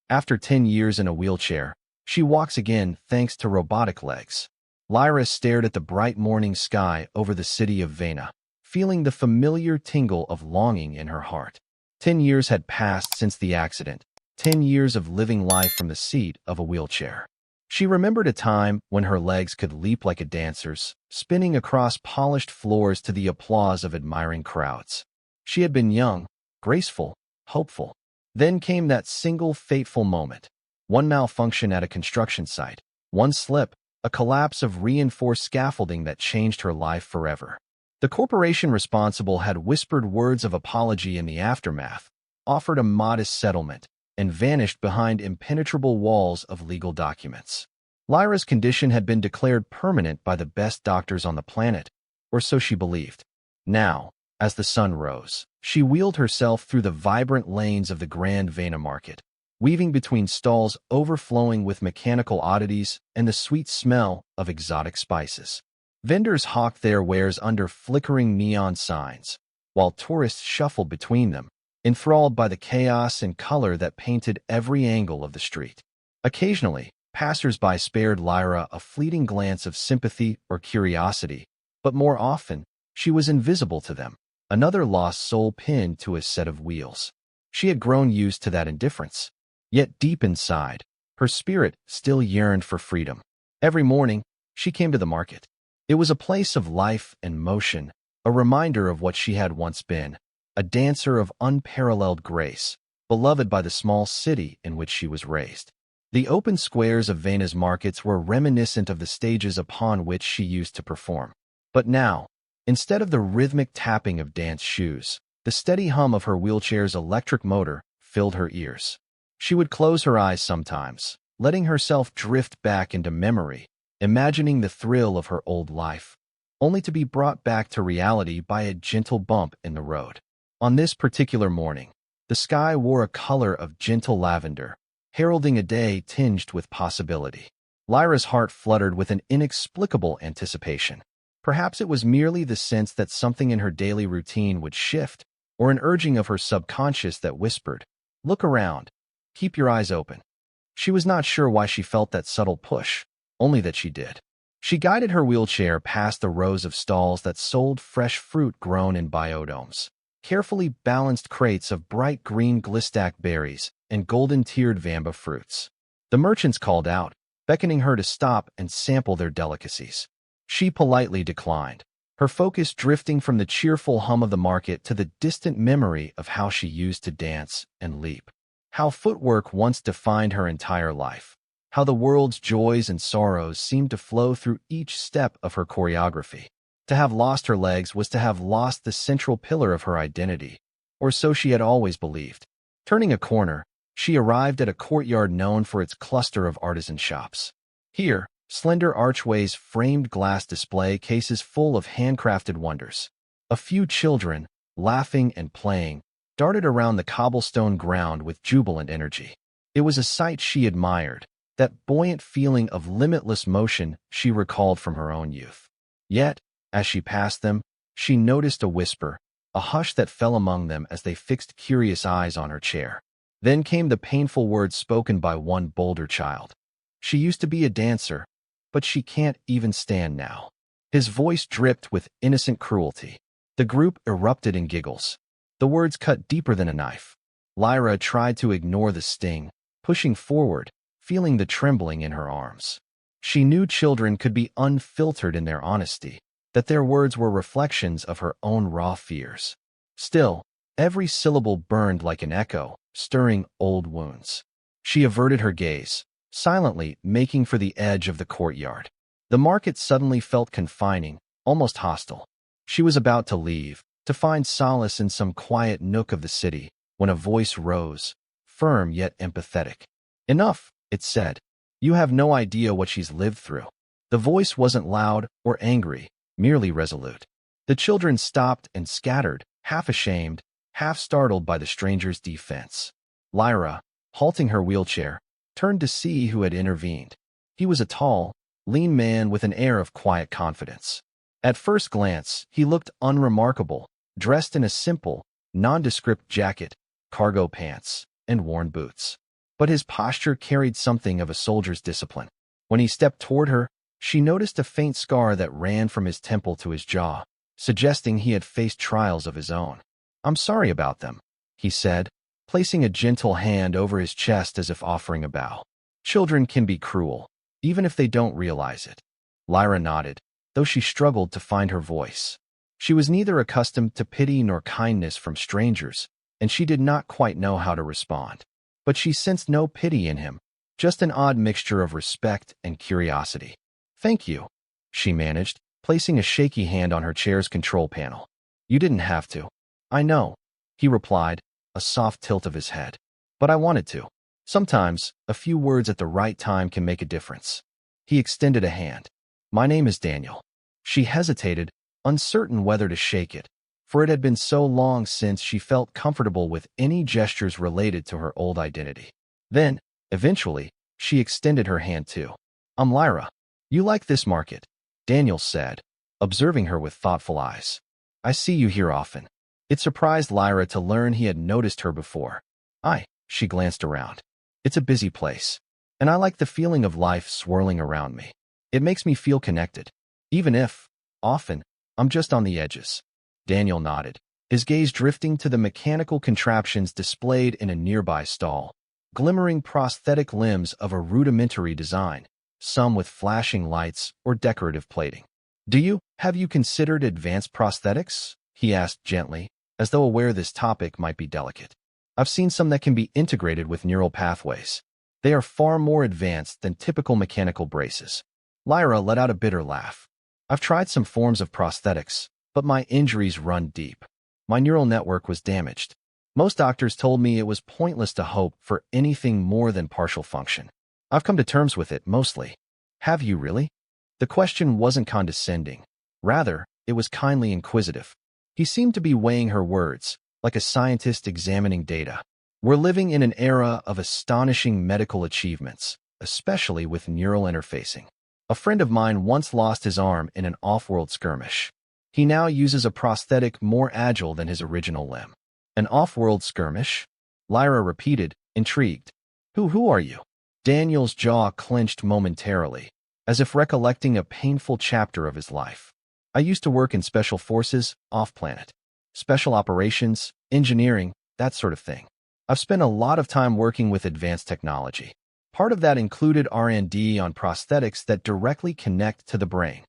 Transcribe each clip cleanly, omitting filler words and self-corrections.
After 10 years in a wheelchair, she walks again thanks to robotic legs. Lyra stared at the bright morning sky over the city of Veyna, feeling the familiar tingle of longing in her heart. 10 years had passed since the accident, 10 years of living life from the seat of a wheelchair. She remembered a time when her legs could leap like a dancer's, spinning across polished floors to the applause of admiring crowds. She had been young, graceful, hopeful. Then came that single fateful moment. One malfunction at a construction site, one slip, a collapse of reinforced scaffolding that changed her life forever. The corporation responsible had whispered words of apology in the aftermath, offered a modest settlement, and vanished behind impenetrable walls of legal documents. Lyra's condition had been declared permanent by the best doctors on the planet, or so she believed. Now, as the sun rose, she wheeled herself through the vibrant lanes of the Grand Veyna market, weaving between stalls overflowing with mechanical oddities and the sweet smell of exotic spices. Vendors hawked their wares under flickering neon signs, while tourists shuffled between them, enthralled by the chaos and color that painted every angle of the street. Occasionally, passers-by spared Lyra a fleeting glance of sympathy or curiosity, but more often, she was invisible to them, another lost soul pinned to a set of wheels. She had grown used to that indifference. Yet deep inside, her spirit still yearned for freedom. Every morning, she came to the market. It was a place of life and motion, a reminder of what she had once been, a dancer of unparalleled grace, beloved by the small city in which she was raised. The open squares of Veyna's markets were reminiscent of the stages upon which she used to perform. But now, instead of the rhythmic tapping of dance shoes, the steady hum of her wheelchair's electric motor filled her ears. She would close her eyes sometimes, letting herself drift back into memory, imagining the thrill of her old life, only to be brought back to reality by a gentle bump in the road. On this particular morning, the sky wore a color of gentle lavender, heralding a day tinged with possibility. Lyra's heart fluttered with an inexplicable anticipation. Perhaps it was merely the sense that something in her daily routine would shift, or an urging of her subconscious that whispered, "Look around. Keep your eyes open." She was not sure why she felt that subtle push, only that she did. She guided her wheelchair past the rows of stalls that sold fresh fruit grown in biodomes, carefully balanced crates of bright green glistac berries and golden-tiered vamba fruits. The merchants called out, beckoning her to stop and sample their delicacies. She politely declined, her focus drifting from the cheerful hum of the market to the distant memory of how she used to dance and leap. How footwork once defined her entire life. How the world's joys and sorrows seemed to flow through each step of her choreography. To have lost her legs was to have lost the central pillar of her identity, or so she had always believed. Turning a corner, she arrived at a courtyard known for its cluster of artisan shops. Here, slender archways framed glass display cases full of handcrafted wonders. A few children, laughing and playing, darted around the cobblestone ground with jubilant energy. It was a sight she admired, that buoyant feeling of limitless motion she recalled from her own youth. Yet, as she passed them, she noticed a whisper, a hush that fell among them as they fixed curious eyes on her chair. Then came the painful words spoken by one bolder child. "She used to be a dancer, but she can't even stand now." His voice dripped with innocent cruelty. The group erupted in giggles. The words cut deeper than a knife. Lyra tried to ignore the sting, pushing forward, feeling the trembling in her arms. She knew children could be unfiltered in their honesty, that their words were reflections of her own raw fears. Still, every syllable burned like an echo, stirring old wounds. She averted her gaze, silently making for the edge of the courtyard. The market suddenly felt confining, almost hostile. She was about to leave, to find solace in some quiet nook of the city, when a voice rose, firm yet empathetic. "Enough," it said. "You have no idea what she's lived through." The voice wasn't loud or angry, merely resolute. The children stopped and scattered, half ashamed, half startled by the stranger's defense. Lyra, halting her wheelchair, turned to see who had intervened. He was a tall, lean man with an air of quiet confidence. At first glance, he looked unremarkable, dressed in a simple, nondescript jacket, cargo pants, and worn boots. but his posture carried something of a soldier's discipline. When he stepped toward her, she noticed a faint scar that ran from his temple to his jaw, suggesting he had faced trials of his own. "I'm sorry about them," he said, placing a gentle hand over his chest as if offering a bow. "Children can be cruel, even if they don't realize it." Lyra nodded, though she struggled to find her voice. She was neither accustomed to pity nor kindness from strangers, and she did not quite know how to respond. But she sensed no pity in him, just an odd mixture of respect and curiosity. "Thank you," she managed, placing a shaky hand on her chair's control panel. "You didn't have to." "I know," he replied, a soft tilt of his head. "But I wanted to. Sometimes, a few words at the right time can make a difference." He extended a hand. "My name is Daniel." She hesitated, uncertain whether to shake it, for it had been so long since she felt comfortable with any gestures related to her old identity. Then, eventually, she extended her hand too. "I'm Lyra. You like this market," Daniel said, observing her with thoughtful eyes. "I see you here often." It surprised Lyra to learn he had noticed her before. She glanced around. "It's a busy place, and I like the feeling of life swirling around me. It makes me feel connected, even if, often, I'm just on the edges." Daniel nodded, his gaze drifting to the mechanical contraptions displayed in a nearby stall, glimmering prosthetic limbs of a rudimentary design, some with flashing lights or decorative plating. Have you considered advanced prosthetics?" he asked gently, as though aware this topic might be delicate. "I've seen some that can be integrated with neural pathways. They are far more advanced than typical mechanical braces." Lyra let out a bitter laugh. "I've tried some forms of prosthetics, but my injuries run deep. My neural network was damaged. Most doctors told me it was pointless to hope for anything more than partial function. I've come to terms with it, mostly." "Have you really?" The question wasn't condescending. Rather, it was kindly inquisitive. He seemed to be weighing her words, like a scientist examining data. "We're living in an era of astonishing medical achievements, especially with neural interfacing. A friend of mine once lost his arm in an off-world skirmish. He now uses a prosthetic more agile than his original limb." "An off-world skirmish?" Lyra repeated, intrigued. Who are you?" Daniel's jaw clenched momentarily, as if recollecting a painful chapter of his life. "I used to work in special forces, off-planet. Special operations, engineering, that sort of thing. I've spent a lot of time working with advanced technology. Part of that included R&D on prosthetics that directly connect to the brain."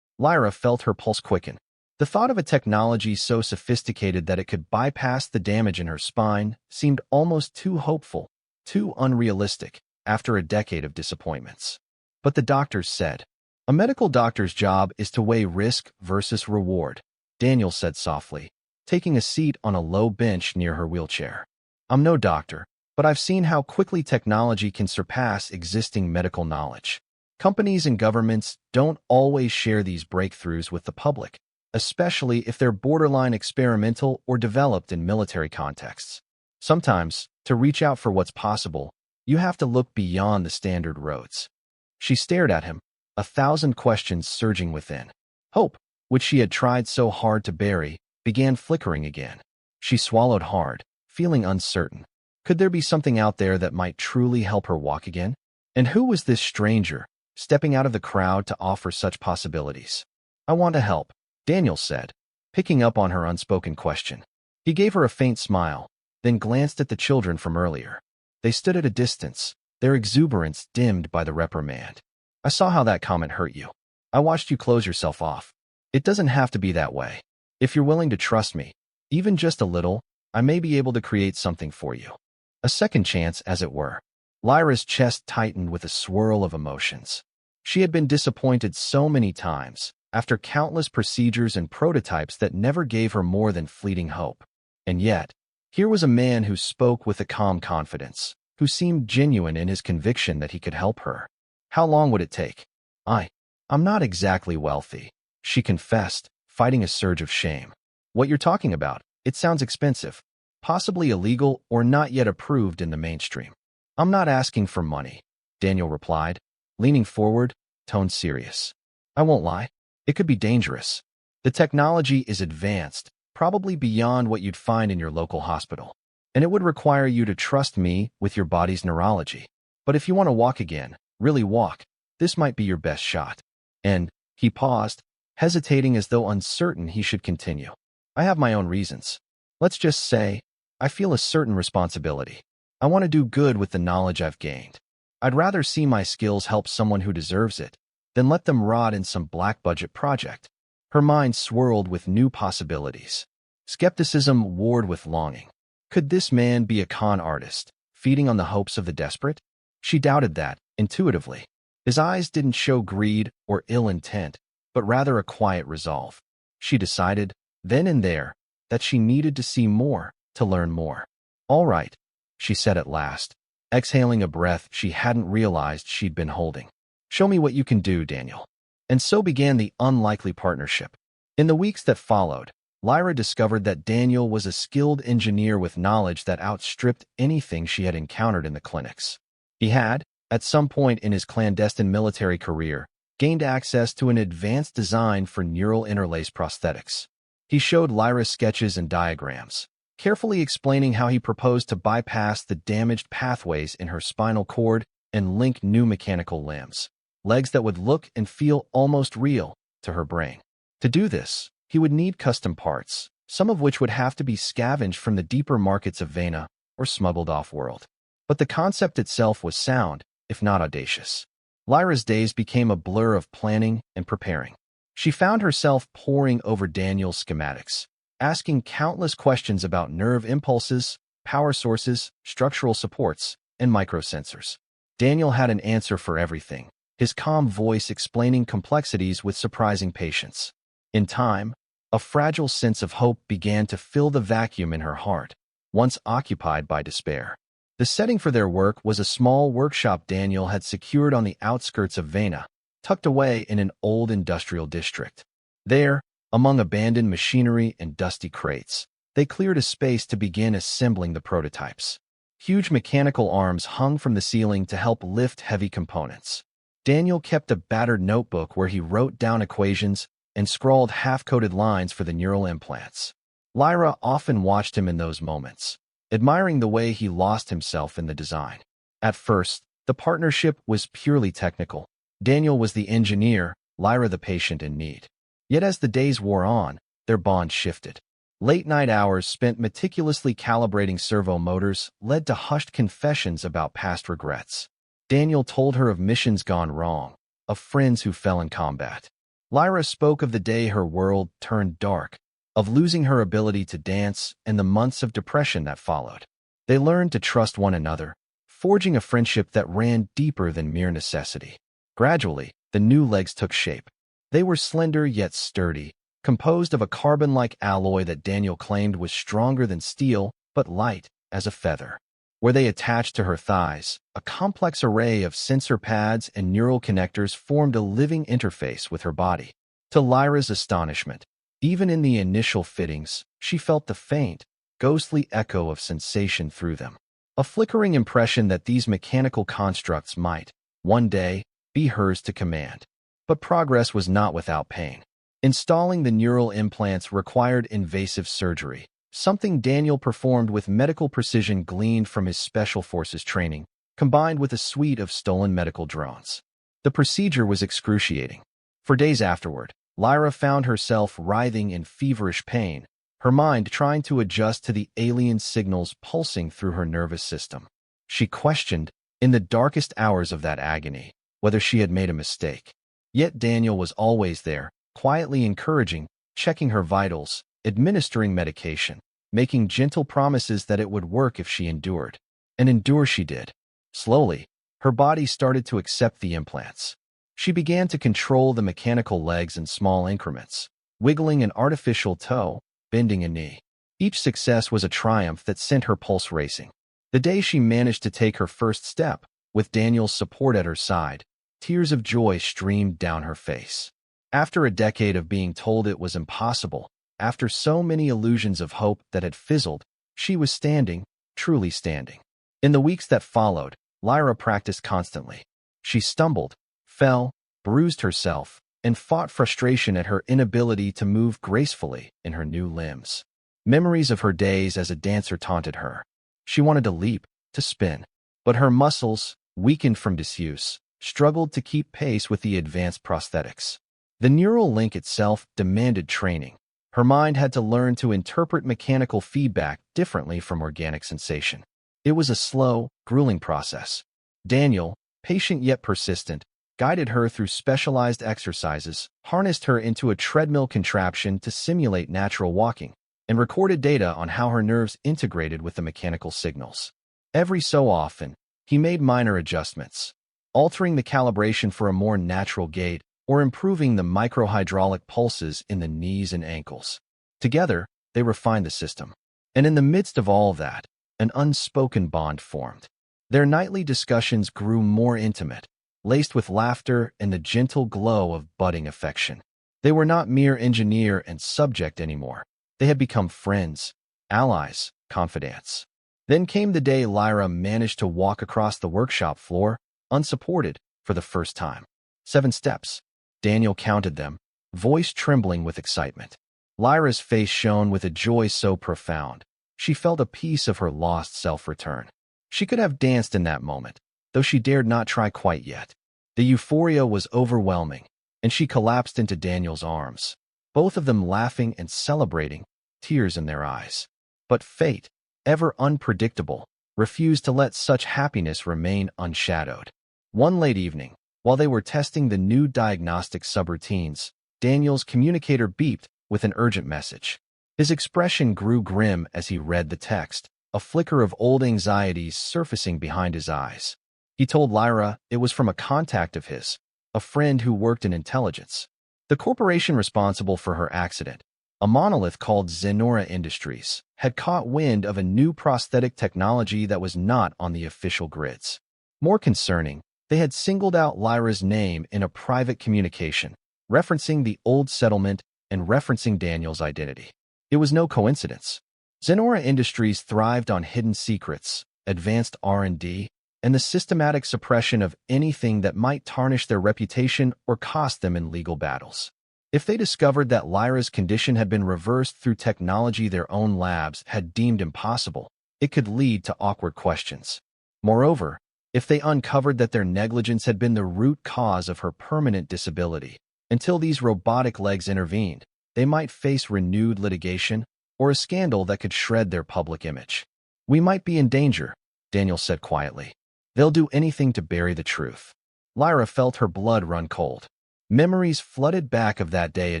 Lyra felt her pulse quicken. The thought of a technology so sophisticated that it could bypass the damage in her spine seemed almost too hopeful, too unrealistic, after a decade of disappointments. "But the doctors said." "A medical doctor's job is to weigh risk versus reward," Daniel said softly, taking a seat on a low bench near her wheelchair. "I'm no doctor, but I've seen how quickly technology can surpass existing medical knowledge. Companies and governments don't always share these breakthroughs with the public, especially if they're borderline experimental or developed in military contexts. Sometimes, to reach out for what's possible, you have to look beyond the standard roads." She stared at him, 1,000 questions surging within. Hope, which she had tried so hard to bury, began flickering again. She swallowed hard, feeling uncertain. Could there be something out there that might truly help her walk again? And who was this stranger, stepping out of the crowd to offer such possibilities? "I want to help," Daniel said, picking up on her unspoken question. He gave her a faint smile, then glanced at the children from earlier. They stood at a distance, their exuberance dimmed by the reprimand. "I saw how that comment hurt you. I watched you close yourself off. It doesn't have to be that way. If you're willing to trust me, even just a little, I may be able to create something for you. A second chance, as it were." Lyra's chest tightened with a swirl of emotions. She had been disappointed so many times, after countless procedures and prototypes that never gave her more than fleeting hope. And yet, here was a man who spoke with a calm confidence, who seemed genuine in his conviction that he could help her. "How long would it take?" I'm not exactly wealthy," she confessed, fighting a surge of shame. "What you're talking about, it sounds expensive, possibly illegal or not yet approved in the mainstream." "I'm not asking for money," Daniel replied, leaning forward, tone serious. "I won't lie. It could be dangerous. The technology is advanced, probably beyond what you'd find in your local hospital. and it would require you to trust me with your body's neurology. But if you want to walk again, really walk, this might be your best shot." And he paused, hesitating as though uncertain he should continue. "I have my own reasons. Let's just say, I feel a certain responsibility. I want to do good with the knowledge I've gained. I'd rather see my skills help someone who deserves it than let them rot in some black-budget project." Her mind swirled with new possibilities. Skepticism warred with longing. Could this man be a con artist, feeding on the hopes of the desperate? She doubted that, intuitively. His eyes didn't show greed or ill intent, but rather a quiet resolve. She decided, then and there, that she needed to see more, to learn more. "All right," she said at last, exhaling a breath she hadn't realized she'd been holding. "Show me what you can do, Daniel." And so began the unlikely partnership. In the weeks that followed, Lyra discovered that Daniel was a skilled engineer with knowledge that outstripped anything she had encountered in the clinics. He had, at some point in his clandestine military career, gained access to an advanced design for neural interlace prosthetics. He showed Lyra sketches and diagrams, carefully explaining how he proposed to bypass the damaged pathways in her spinal cord and link new mechanical limbs, legs that would look and feel almost real, to her brain. To do this, he would need custom parts, some of which would have to be scavenged from the deeper markets of Veyna or smuggled off-world. But the concept itself was sound, if not audacious. Lyra's days became a blur of planning and preparing. She found herself poring over Daniel's schematics, asking countless questions about nerve impulses, power sources, structural supports, and microsensors. Daniel had an answer for everything, his calm voice explaining complexities with surprising patience. In time, a fragile sense of hope began to fill the vacuum in her heart, once occupied by despair. The setting for their work was a small workshop Daniel had secured on the outskirts of Veyna, tucked away in an old industrial district. There, among abandoned machinery and dusty crates, they cleared a space to begin assembling the prototypes. Huge mechanical arms hung from the ceiling to help lift heavy components. Daniel kept a battered notebook where he wrote down equations and scrawled half-coded lines for the neural implants. Lyra often watched him in those moments, admiring the way he lost himself in the design. At first, the partnership was purely technical. Daniel was the engineer, Lyra the patient in need. Yet as the days wore on, their bond shifted. Late-night hours spent meticulously calibrating servo motors led to hushed confessions about past regrets. Daniel told her of missions gone wrong, of friends who fell in combat. Lyra spoke of the day her world turned dark, of losing her ability to dance and the months of depression that followed. They learned to trust one another, forging a friendship that ran deeper than mere necessity. Gradually, the new legs took shape. They were slender yet sturdy, composed of a carbon-like alloy that Daniel claimed was stronger than steel but light as a feather. Where they attached to her thighs, a complex array of sensor pads and neural connectors formed a living interface with her body. To Lyra's astonishment, even in the initial fittings, she felt the faint, ghostly echo of sensation through them. A flickering impression that these mechanical constructs might, one day, be hers to command. But progress was not without pain. Installing the neural implants required invasive surgery, something Daniel performed with medical precision gleaned from his special forces training, combined with a suite of stolen medical drones. The procedure was excruciating. For days afterward, Lyra found herself writhing in feverish pain, her mind trying to adjust to the alien signals pulsing through her nervous system. She questioned, in the darkest hours of that agony, whether she had made a mistake. Yet Daniel was always there, quietly encouraging, checking her vitals, administering medication, making gentle promises that it would work if she endured. And endure she did. Slowly, her body started to accept the implants. She began to control the mechanical legs in small increments, wiggling an artificial toe, bending a knee. Each success was a triumph that sent her pulse racing. The day she managed to take her first step, with Daniel's support at her side, tears of joy streamed down her face. After a decade of being told it was impossible, after so many illusions of hope that had fizzled, she was standing, truly standing. In the weeks that followed, Lyra practiced constantly. She stumbled, fell, bruised herself, and fought frustration at her inability to move gracefully in her new limbs. Memories of her days as a dancer taunted her. She wanted to leap, to spin. But her muscles, weakened from disuse, struggled to keep pace with the advanced prosthetics. The neural link itself demanded training. Her mind had to learn to interpret mechanical feedback differently from organic sensation. It was a slow, grueling process. Daniel, patient yet persistent, guided her through specialized exercises, harnessed her into a treadmill contraption to simulate natural walking, and recorded data on how her nerves integrated with the mechanical signals. Every so often, he made minor adjustments, altering the calibration for a more natural gait or improving the microhydraulic pulses in the knees and ankles. Together, they refined the system. And in the midst of all that, an unspoken bond formed. Their nightly discussions grew more intimate, laced with laughter and the gentle glow of budding affection. They were not mere engineer and subject anymore. They had become friends, allies, confidants. Then came the day Lyra managed to walk across the workshop floor, unsupported, for the first time. 7 steps. Daniel counted them, voice trembling with excitement. Lyra's face shone with a joy so profound. She felt a piece of her lost self return. She could have danced in that moment, though she dared not try quite yet. The euphoria was overwhelming, and she collapsed into Daniel's arms, both of them laughing and celebrating, tears in their eyes. But fate, ever unpredictable, refused to let such happiness remain unshadowed. One late evening, while they were testing the new diagnostic subroutines, Daniel's communicator beeped with an urgent message. His expression grew grim as he read the text, a flicker of old anxieties surfacing behind his eyes. He told Lyra it was from a contact of his, a friend who worked in intelligence. The corporation responsible for her accident, a monolith called Zenora Industries, had caught wind of a new prosthetic technology that was not on the official grids. More concerning, they had singled out Lyra's name in a private communication, referencing the old settlement and referencing Daniel's identity. It was no coincidence. Zenora Industries thrived on hidden secrets, advanced R&D, and the systematic suppression of anything that might tarnish their reputation or cost them in legal battles. If they discovered that Lyra's condition had been reversed through technology their own labs had deemed impossible, it could lead to awkward questions. Moreover, if they uncovered that their negligence had been the root cause of her permanent disability, until these robotic legs intervened, they might face renewed litigation or a scandal that could shred their public image. "We might be in danger," Daniel said quietly. "They'll do anything to bury the truth." Lyra felt her blood run cold. Memories flooded back of that day a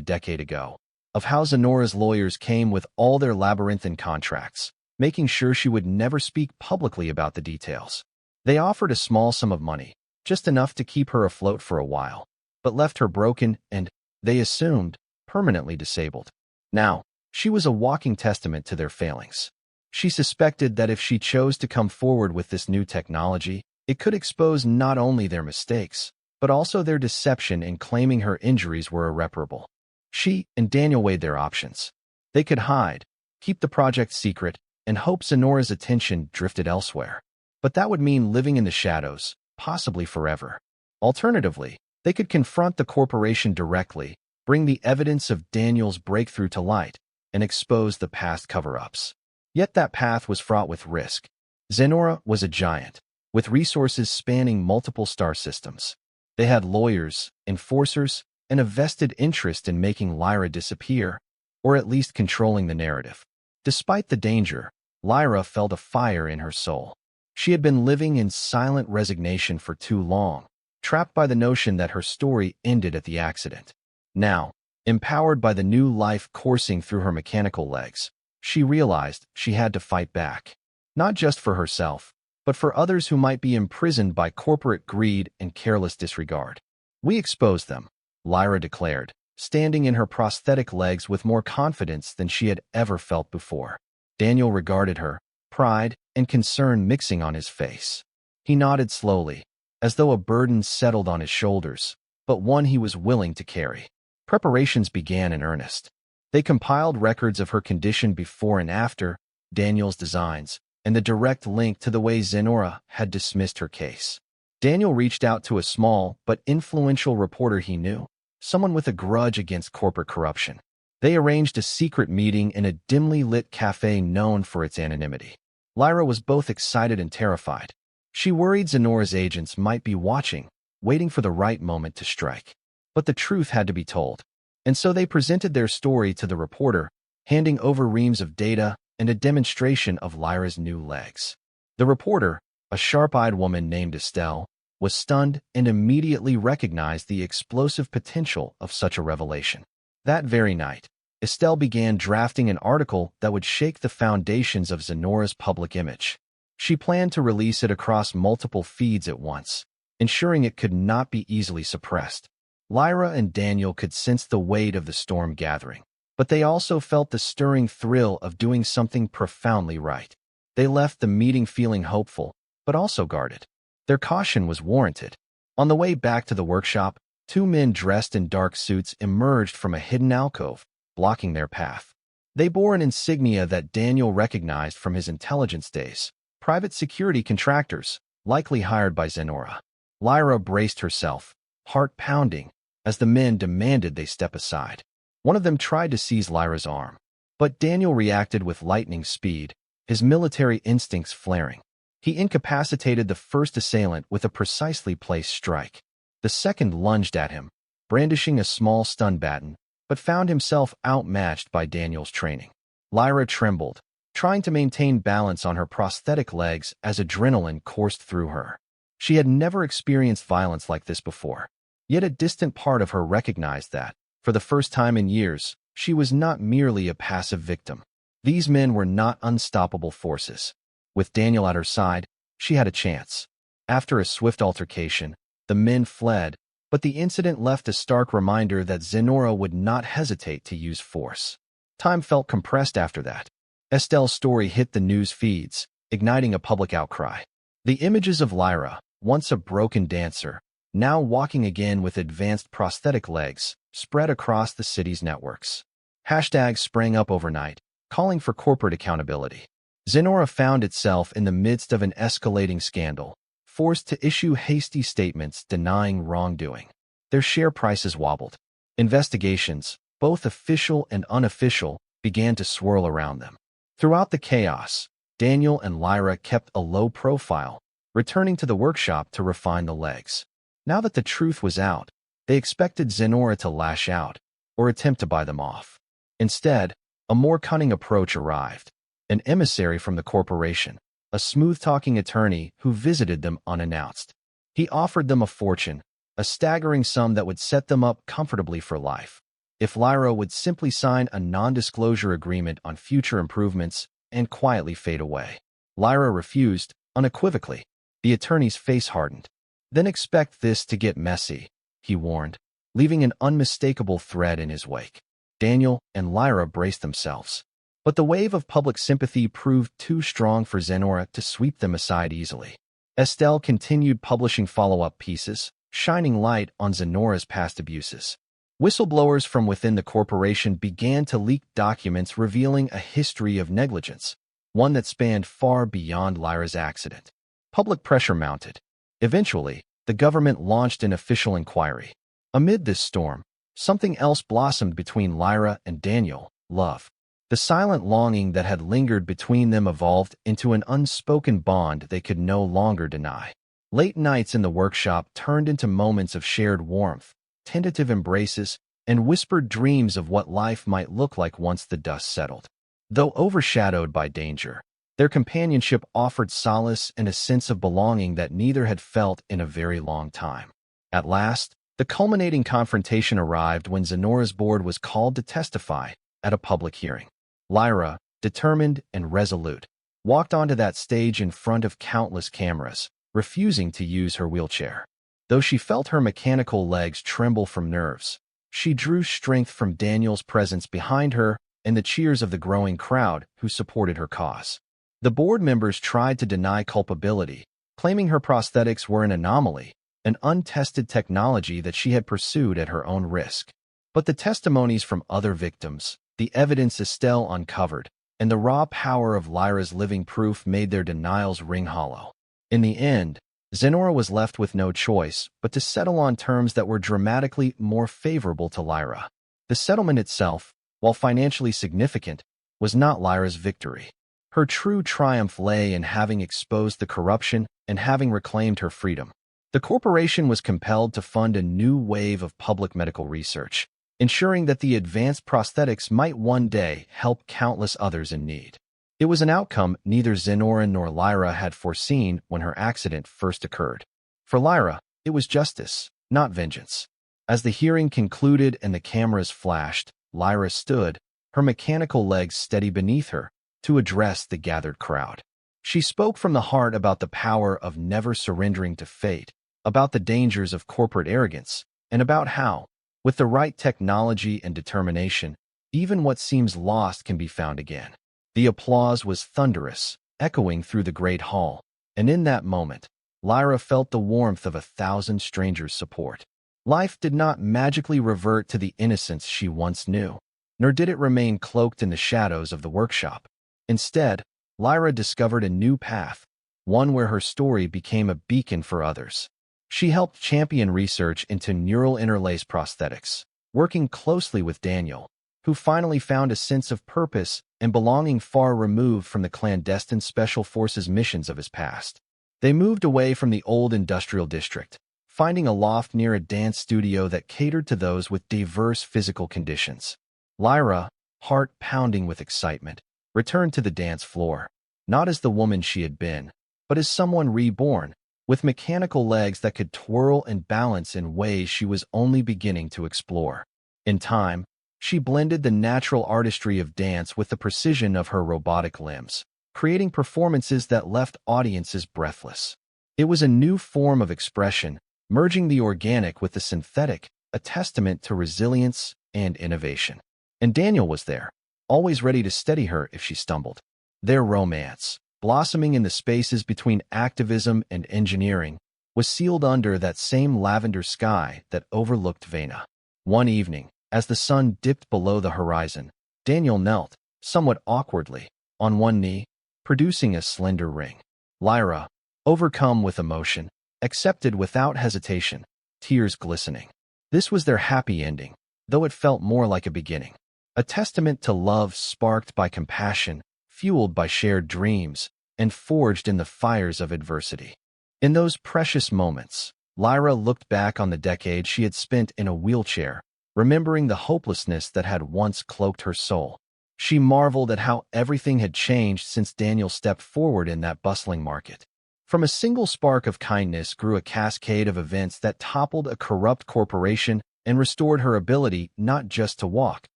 decade ago, of how Zenora's lawyers came with all their labyrinthine contracts, making sure she would never speak publicly about the details. They offered a small sum of money, just enough to keep her afloat for a while, but left her broken and, they assumed, permanently disabled. Now, she was a walking testament to their failings. She suspected that if she chose to come forward with this new technology, it could expose not only their mistakes, but also their deception in claiming her injuries were irreparable. She and Daniel weighed their options. They could hide, keep the project secret, and hope Zenora's attention drifted elsewhere. But that would mean living in the shadows, possibly forever. Alternatively, they could confront the corporation directly, bring the evidence of Daniel's breakthrough to light, and expose the past cover-ups. Yet that path was fraught with risk. Zenora was a giant, with resources spanning multiple star systems. They had lawyers, enforcers, and a vested interest in making Lyra disappear, or at least controlling the narrative. Despite the danger, Lyra felt a fire in her soul. She had been living in silent resignation for too long, trapped by the notion that her story ended at the accident. Now, empowered by the new life coursing through her mechanical legs, she realized she had to fight back, not just for herself, but for others who might be imprisoned by corporate greed and careless disregard. "We exposed them," Lyra declared, standing in her prosthetic legs with more confidence than she had ever felt before. Daniel regarded her, pride and concern mixing on his face. He nodded slowly, as though a burden settled on his shoulders, but one he was willing to carry. Preparations began in earnest. They compiled records of her condition before and after, Daniel's designs, and the direct link to the way Zenora had dismissed her case. Daniel reached out to a small but influential reporter he knew, someone with a grudge against corporate corruption. They arranged a secret meeting in a dimly lit cafe known for its anonymity. Lyra was both excited and terrified. She worried Zenora's agents might be watching, waiting for the right moment to strike. But the truth had to be told. And so they presented their story to the reporter, handing over reams of data and a demonstration of Lyra's new legs. The reporter, a sharp-eyed woman named Estelle, was stunned and immediately recognized the explosive potential of such a revelation. That very night, Estelle began drafting an article that would shake the foundations of Zenora's public image. She planned to release it across multiple feeds at once, ensuring it could not be easily suppressed. Lyra and Daniel could sense the weight of the storm gathering, but they also felt the stirring thrill of doing something profoundly right. They left the meeting feeling hopeful, but also guarded. Their caution was warranted. On the way back to the workshop, two men dressed in dark suits emerged from a hidden alcove, blocking their path. They bore an insignia that Daniel recognized from his intelligence days, private security contractors, likely hired by Zenora. Lyra braced herself, heart pounding, as the men demanded they step aside. One of them tried to seize Lyra's arm, but Daniel reacted with lightning speed, his military instincts flaring. He incapacitated the first assailant with a precisely placed strike. The second lunged at him, brandishing a small stun baton, but found himself outmatched by Daniel's training. Lyra trembled, trying to maintain balance on her prosthetic legs as adrenaline coursed through her. She had never experienced violence like this before, yet a distant part of her recognized that, for the first time in years, she was not merely a passive victim. These men were not unstoppable forces. With Daniel at her side, she had a chance. After a swift altercation, the men fled, but the incident left a stark reminder that Zenora would not hesitate to use force. Time felt compressed after that. Estelle's story hit the news feeds, igniting a public outcry. The images of Lyra, once a broken dancer, now walking again with advanced prosthetic legs, spread across the city's networks. Hashtags sprang up overnight, calling for corporate accountability. Zenora found itself in the midst of an escalating scandal, forced to issue hasty statements denying wrongdoing. Their share prices wobbled. Investigations, both official and unofficial, began to swirl around them. Throughout the chaos, Daniel and Lyra kept a low profile, returning to the workshop to refine the legs. Now that the truth was out, they expected Zenora to lash out, or attempt to buy them off. Instead, a more cunning approach arrived. An emissary from the corporation, a smooth-talking attorney who visited them unannounced. He offered them a fortune, a staggering sum that would set them up comfortably for life, if Lyra would simply sign a non-disclosure agreement on future improvements and quietly fade away. Lyra refused, unequivocally. The attorney's face hardened. "Then expect this to get messy," he warned, leaving an unmistakable thread in his wake. Daniel and Lyra braced themselves. But the wave of public sympathy proved too strong for Zenora to sweep them aside easily. Estelle continued publishing follow-up pieces, shining light on Zenora's past abuses. Whistleblowers from within the corporation began to leak documents revealing a history of negligence, one that spanned far beyond Lyra's accident. Public pressure mounted. Eventually, the government launched an official inquiry. Amid this storm, something else blossomed between Lyra and Daniel: love. The silent longing that had lingered between them evolved into an unspoken bond they could no longer deny. Late nights in the workshop turned into moments of shared warmth, tentative embraces, and whispered dreams of what life might look like once the dust settled. Though overshadowed by danger, their companionship offered solace and a sense of belonging that neither had felt in a very long time. At last, the culminating confrontation arrived when Zenora's board was called to testify at a public hearing. Lyra, determined and resolute, walked onto that stage in front of countless cameras, refusing to use her wheelchair. Though she felt her mechanical legs tremble from nerves, she drew strength from Daniel's presence behind her and the cheers of the growing crowd who supported her cause. The board members tried to deny culpability, claiming her prosthetics were an anomaly, an untested technology that she had pursued at her own risk. But the testimonies from other victims, the evidence Estelle uncovered, and the raw power of Lyra's living proof made their denials ring hollow. In the end, Zenora was left with no choice but to settle on terms that were dramatically more favorable to Lyra. The settlement itself, while financially significant, was not Lyra's victory. Her true triumph lay in having exposed the corruption and having reclaimed her freedom. The corporation was compelled to fund a new wave of public medical research, ensuring that the advanced prosthetics might one day help countless others in need. It was an outcome neither Zenora nor Lyra had foreseen when her accident first occurred. For Lyra, it was justice, not vengeance. As the hearing concluded and the cameras flashed, Lyra stood, her mechanical legs steady beneath her, to address the gathered crowd. She spoke from the heart about the power of never surrendering to fate, about the dangers of corporate arrogance, and about how, with the right technology and determination, even what seems lost can be found again. The applause was thunderous, echoing through the great hall, and in that moment, Lyra felt the warmth of 1,000 strangers' support. Life did not magically revert to the innocence she once knew, nor did it remain cloaked in the shadows of the workshop. Instead, Lyra discovered a new path, one where her story became a beacon for others. She helped champion research into neural interlace prosthetics, working closely with Daniel, who finally found a sense of purpose and belonging far removed from the clandestine Special Forces missions of his past. They moved away from the old industrial district, finding a loft near a dance studio that catered to those with diverse physical conditions. Lyra, heart pounding with excitement, returned to the dance floor, not as the woman she had been, but as someone reborn, with mechanical legs that could twirl and balance in ways she was only beginning to explore. In time, she blended the natural artistry of dance with the precision of her robotic limbs, creating performances that left audiences breathless. It was a new form of expression, merging the organic with the synthetic, a testament to resilience and innovation. And Daniel was there, always ready to steady her if she stumbled. Their romance, blossoming in the spaces between activism and engineering, was sealed under that same lavender sky that overlooked Veyna. One evening, as the sun dipped below the horizon, Daniel knelt, somewhat awkwardly, on one knee, producing a slender ring. Lyra, overcome with emotion, accepted without hesitation, tears glistening. This was their happy ending, though it felt more like a beginning. A testament to love sparked by compassion, fueled by shared dreams, and forged in the fires of adversity. In those precious moments, Lyra looked back on the decade she had spent in a wheelchair, remembering the hopelessness that had once cloaked her soul. She marveled at how everything had changed since Daniel stepped forward in that bustling market. From a single spark of kindness grew a cascade of events that toppled a corrupt corporation and restored her ability not just to walk,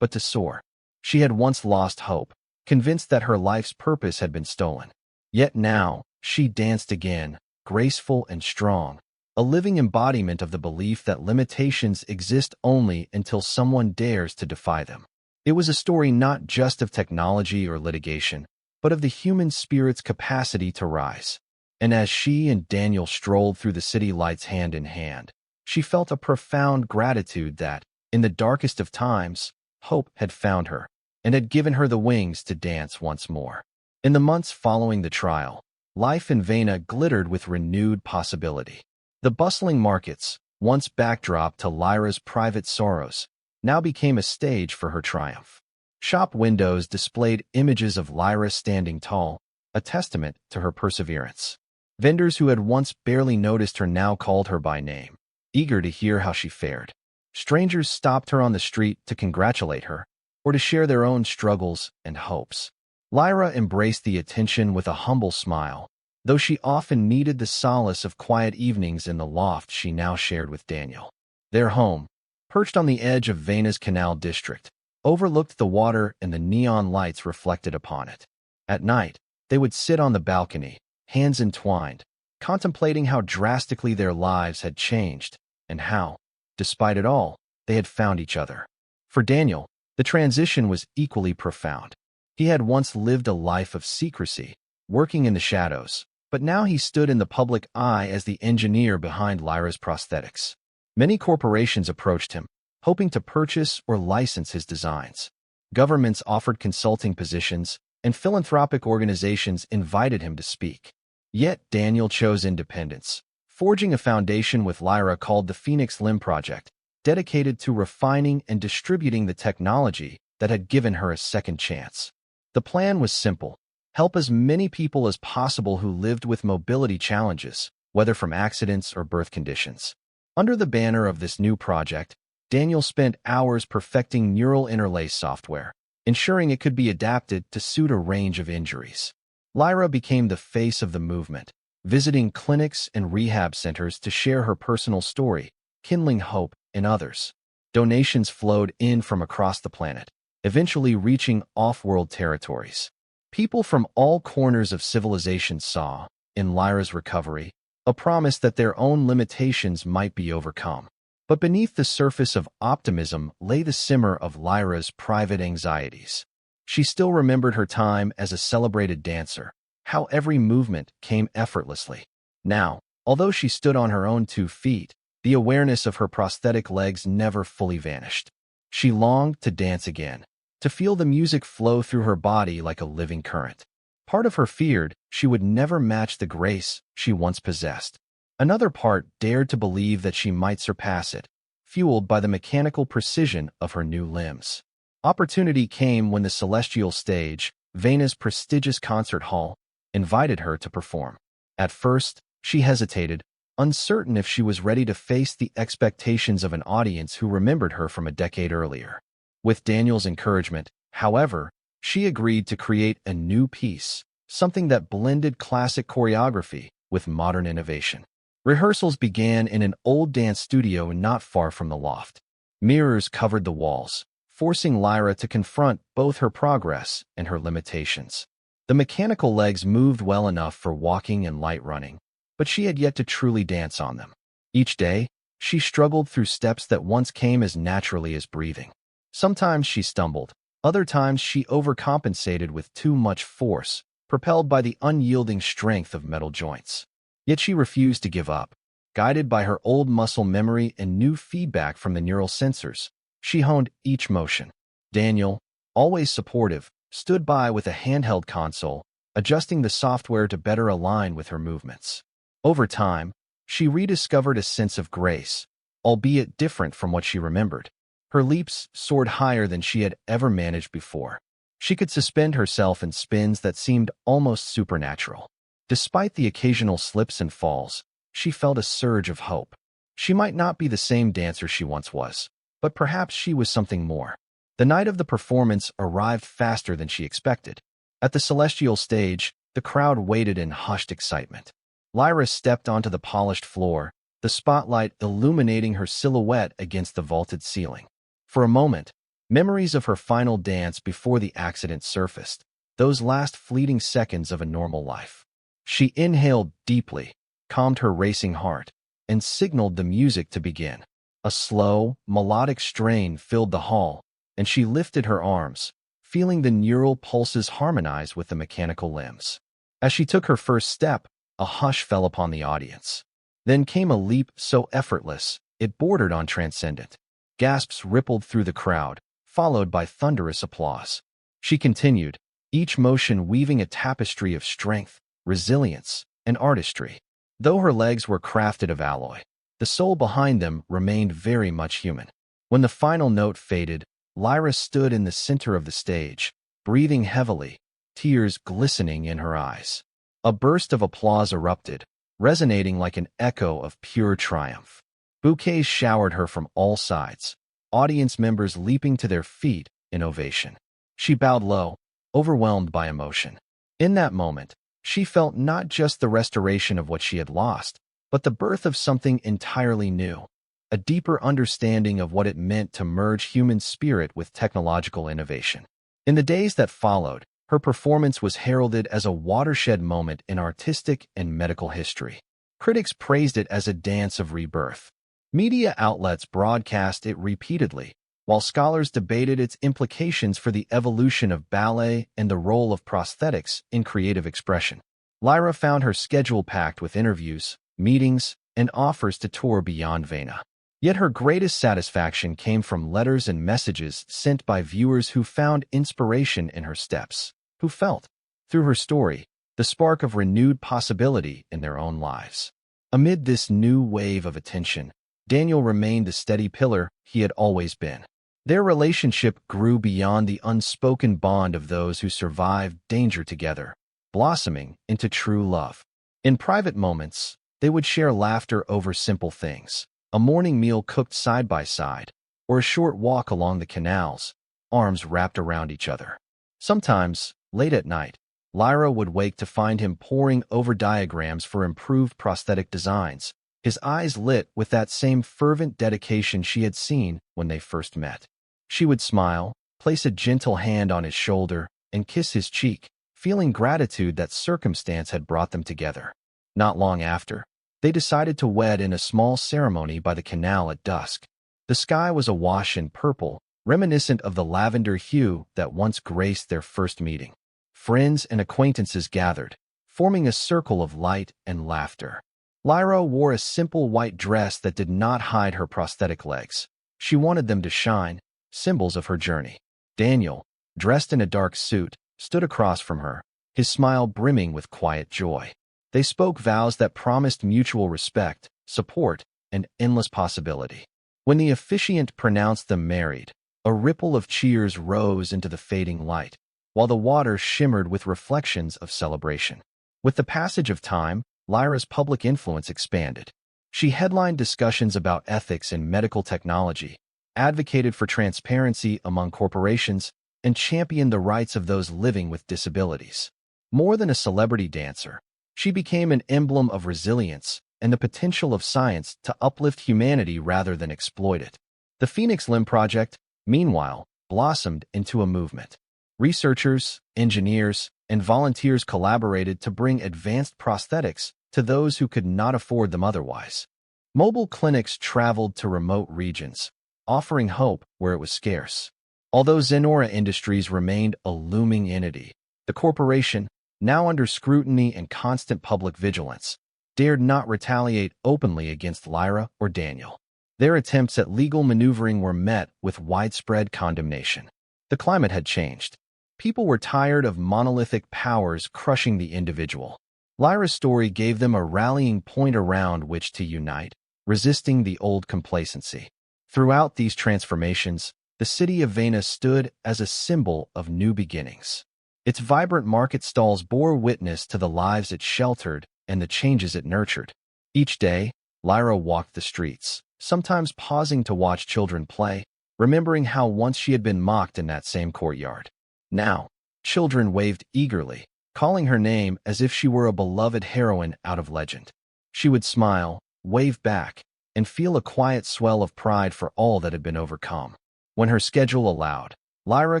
but to soar. She had once lost hope, convinced that her life's purpose had been stolen. Yet now, she danced again, graceful and strong, a living embodiment of the belief that limitations exist only until someone dares to defy them. It was a story not just of technology or litigation, but of the human spirit's capacity to rise. And as she and Daniel strolled through the city lights hand in hand, she felt a profound gratitude that, in the darkest of times, hope had found her and had given her the wings to dance once more. In the months following the trial, life in Veyna glittered with renewed possibility. The bustling markets, once backdrop to Lyra's private sorrows, now became a stage for her triumph. Shop windows displayed images of Lyra standing tall, a testament to her perseverance. Vendors who had once barely noticed her now called her by name, eager to hear how she fared. Strangers stopped her on the street to congratulate her, or to share their own struggles and hopes. Lyra embraced the attention with a humble smile, though she often needed the solace of quiet evenings in the loft she now shared with Daniel. Their home, perched on the edge of Veyna's canal district, overlooked the water and the neon lights reflected upon it. At night, they would sit on the balcony, hands entwined, contemplating how drastically their lives had changed and how, despite it all, they had found each other. For Daniel, the transition was equally profound. He had once lived a life of secrecy, working in the shadows, but now he stood in the public eye as the engineer behind Lyra's prosthetics. Many corporations approached him, hoping to purchase or license his designs. Governments offered consulting positions, and philanthropic organizations invited him to speak. Yet Daniel chose independence, forging a foundation with Lyra called the Phoenix Limb Project, dedicated to refining and distributing the technology that had given her a second chance. The plan was simple: help as many people as possible who lived with mobility challenges, whether from accidents or birth conditions. Under the banner of this new project, Daniel spent hours perfecting neural interlace software, ensuring it could be adapted to suit a range of injuries. Lyra became the face of the movement, visiting clinics and rehab centers to share her personal story, kindling hope in others. Donations flowed in from across the planet, eventually reaching off-world territories. People from all corners of civilization saw, in Lyra's recovery, a promise that their own limitations might be overcome. But beneath the surface of optimism lay the simmer of Lyra's private anxieties. She still remembered her time as a celebrated dancer, how every movement came effortlessly. Now, although she stood on her own 2 feet, the awareness of her prosthetic legs never fully vanished. She longed to dance again, to feel the music flow through her body like a living current. Part of her feared she would never match the grace she once possessed. Another part dared to believe that she might surpass it, fueled by the mechanical precision of her new limbs. Opportunity came when the celestial stage, Veyna's prestigious concert hall, invited her to perform. At first, she hesitated, uncertain if she was ready to face the expectations of an audience who remembered her from a decade earlier. With Daniel's encouragement, however, she agreed to create a new piece, something that blended classic choreography with modern innovation. Rehearsals began in an old dance studio not far from the loft. Mirrors covered the walls, forcing Lyra to confront both her progress and her limitations. The mechanical legs moved well enough for walking and light running, but she had yet to truly dance on them. Each day, she struggled through steps that once came as naturally as breathing. Sometimes she stumbled, other times she overcompensated with too much force, propelled by the unyielding strength of metal joints. Yet she refused to give up. Guided by her old muscle memory and new feedback from the neural sensors, she honed each motion. Daniel, always supportive, stood by with a handheld console, adjusting the software to better align with her movements. Over time, she rediscovered a sense of grace, albeit different from what she remembered. Her leaps soared higher than she had ever managed before. She could suspend herself in spins that seemed almost supernatural. Despite the occasional slips and falls, she felt a surge of hope. She might not be the same dancer she once was, but perhaps she was something more. The night of the performance arrived faster than she expected. At the celestial stage, the crowd waited in hushed excitement. Lyra stepped onto the polished floor, the spotlight illuminating her silhouette against the vaulted ceiling. For a moment, memories of her final dance before the accident surfaced, those last fleeting seconds of a normal life. She inhaled deeply, calmed her racing heart, and signaled the music to begin. A slow, melodic strain filled the hall, and she lifted her arms, feeling the neural pulses harmonize with the mechanical limbs. As she took her first step, a hush fell upon the audience. Then came a leap so effortless, it bordered on transcendent. Gasps rippled through the crowd, followed by thunderous applause. She continued, each motion weaving a tapestry of strength, resilience, and artistry. Though her legs were crafted of alloy, the soul behind them remained very much human. When the final note faded, Lyra stood in the center of the stage, breathing heavily, tears glistening in her eyes. A burst of applause erupted, resonating like an echo of pure triumph. Bouquets showered her from all sides, audience members leaping to their feet in ovation. She bowed low, overwhelmed by emotion. In that moment, she felt not just the restoration of what she had lost, but the birth of something entirely new, a deeper understanding of what it meant to merge human spirit with technological innovation. In the days that followed, her performance was heralded as a watershed moment in artistic and medical history. Critics praised it as a dance of rebirth. Media outlets broadcast it repeatedly, while scholars debated its implications for the evolution of ballet and the role of prosthetics in creative expression. Lyra found her schedule packed with interviews, meetings, and offers to tour beyond Veyna. Yet her greatest satisfaction came from letters and messages sent by viewers who found inspiration in her steps, who felt, through her story, the spark of renewed possibility in their own lives. Amid this new wave of attention, Daniel remained the steady pillar he had always been. Their relationship grew beyond the unspoken bond of those who survived danger together, blossoming into true love. In private moments, they would share laughter over simple things, a morning meal cooked side by side, or a short walk along the canals, arms wrapped around each other. Sometimes, late at night, Lyra would wake to find him poring over diagrams for improved prosthetic designs, his eyes lit with that same fervent dedication she had seen when they first met. She would smile, place a gentle hand on his shoulder, and kiss his cheek, feeling gratitude that circumstance had brought them together. Not long after, they decided to wed in a small ceremony by the canal at dusk. The sky was awash in purple, reminiscent of the lavender hue that once graced their first meeting. Friends and acquaintances gathered, forming a circle of light and laughter. Lyra wore a simple white dress that did not hide her prosthetic legs. She wanted them to shine, symbols of her journey. Daniel, dressed in a dark suit, stood across from her, his smile brimming with quiet joy. They spoke vows that promised mutual respect, support, and endless possibility. When the officiant pronounced them married, a ripple of cheers rose into the fading light, while the water shimmered with reflections of celebration. With the passage of time, Lyra's public influence expanded. She headlined discussions about ethics in medical technology, advocated for transparency among corporations, and championed the rights of those living with disabilities. More than a celebrity dancer, she became an emblem of resilience and the potential of science to uplift humanity rather than exploit it. The Phoenix Limb Project, meanwhile, blossomed into a movement. Researchers, engineers, and volunteers collaborated to bring advanced prosthetics to those who could not afford them otherwise. Mobile clinics traveled to remote regions, offering hope where it was scarce. Although Zenora Industries remained a looming entity, the corporation, now under scrutiny and constant public vigilance, dared not retaliate openly against Lyra or Daniel. Their attempts at legal maneuvering were met with widespread condemnation. The climate had changed. People were tired of monolithic powers crushing the individual. Lyra's story gave them a rallying point around which to unite, resisting the old complacency. Throughout these transformations, the city of Veyna stood as a symbol of new beginnings. Its vibrant market stalls bore witness to the lives it sheltered and the changes it nurtured. Each day, Lyra walked the streets, sometimes pausing to watch children play, remembering how once she had been mocked in that same courtyard. Now, children waved eagerly, calling her name as if she were a beloved heroine out of legend. She would smile, wave back, and feel a quiet swell of pride for all that had been overcome. When her schedule allowed, Lyra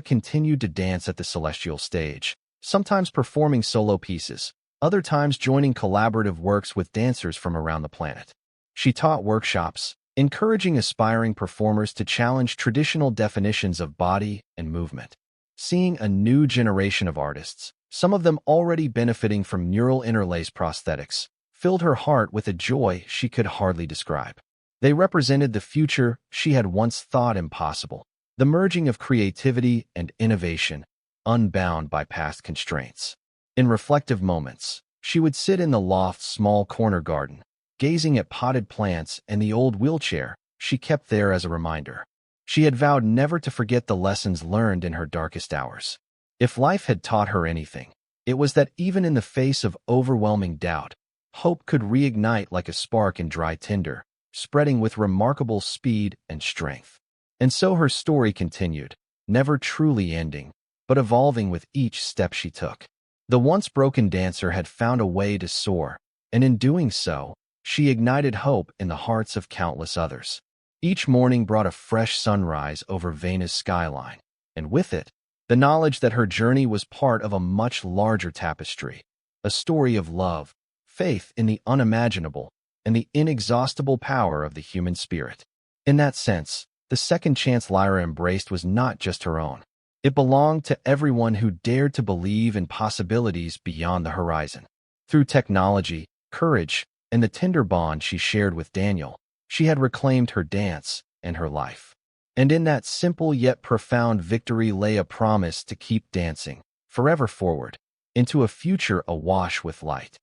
continued to dance at the celestial stage, sometimes performing solo pieces, other times joining collaborative works with dancers from around the planet. She taught workshops, encouraging aspiring performers to challenge traditional definitions of body and movement. Seeing a new generation of artists, some of them already benefiting from neural interlace prosthetics, filled her heart with a joy she could hardly describe. They represented the future she had once thought impossible, the merging of creativity and innovation, unbound by past constraints. In reflective moments, she would sit in the loft's small corner garden, gazing at potted plants and the old wheelchair she kept there as a reminder. She had vowed never to forget the lessons learned in her darkest hours. If life had taught her anything, it was that even in the face of overwhelming doubt, hope could reignite like a spark in dry tinder, spreading with remarkable speed and strength. And so her story continued, never truly ending, but evolving with each step she took. The once broken dancer had found a way to soar, and in doing so, she ignited hope in the hearts of countless others. Each morning brought a fresh sunrise over Veyna's skyline, and with it, the knowledge that her journey was part of a much larger tapestry, a story of love, faith in the unimaginable, and the inexhaustible power of the human spirit. In that sense, the second chance Lyra embraced was not just her own. It belonged to everyone who dared to believe in possibilities beyond the horizon. Through technology, courage, and the tender bond she shared with Daniel, she had reclaimed her dance and her life. And in that simple yet profound victory lay a promise to keep dancing, forever forward, into a future awash with light.